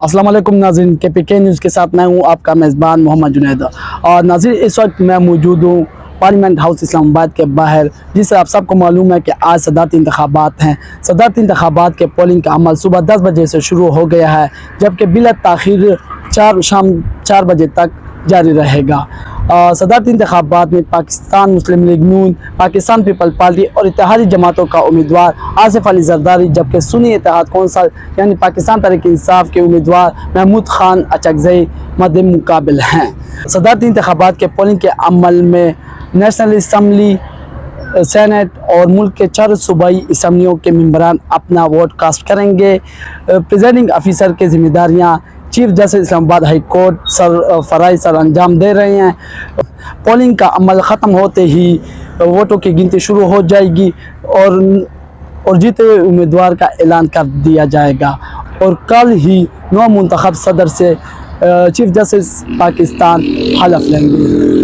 अस्सलाम वालेकुम नाज़रीन, KPK न्यूज़ के साथ मैं हूं आपका मेज़बान मोहम्मद जुनैद। और नाज़रीन, इस वक्त मैं मौजूद हूं पार्लियामेंट हाउस इस्लामाबाद के बाहर, जिससे आप सबको मालूम है कि आज सदारती इंतखाबात हैं। सदारती इंतखाबात के पोलिंग का अमल सुबह 10 बजे से शुरू हो गया है, जबकि बिला ताख़ीर शाम 4 बजे तक जारी रहेगा। सदारती इंतखाबात में पाकिस्तान मुस्लिम लीग नून, पाकिस्तान पीपल पार्टी और इत्तेहादी जमातों का उम्मीदवार आसिफ अली जरदारी, जबकि सुन्नी इत्तेहाद कौंसल यानी पाकिस्तान तहरीक इंसाफ के उम्मीदवार महमूद खान अचकज़ई मद्दे मुकाबिल हैं। सदारती इंतखाबात के पोलिंग के अमल में नेशनल असम्बली, सेनेट और मुल्क के 4 सूबाई असम्बलियों के मेंबरान अपना वोट कास्ट करेंगे। प्रिजाइडिंग ऑफिसर की जिम्मेदारियां chief justice Islamabad high court sir अंजाम दे रहे हैं। पोलिंग का अमल ख़त्म होते ही वोटों की गिनती शुरू हो जाएगी और जीते हुए उम्मीदवार का ऐलान कर दिया जाएगा। और कल ही नौ मुंतखब सदर से चीफ जस्टिस पाकिस्तान हलफ लेंगे।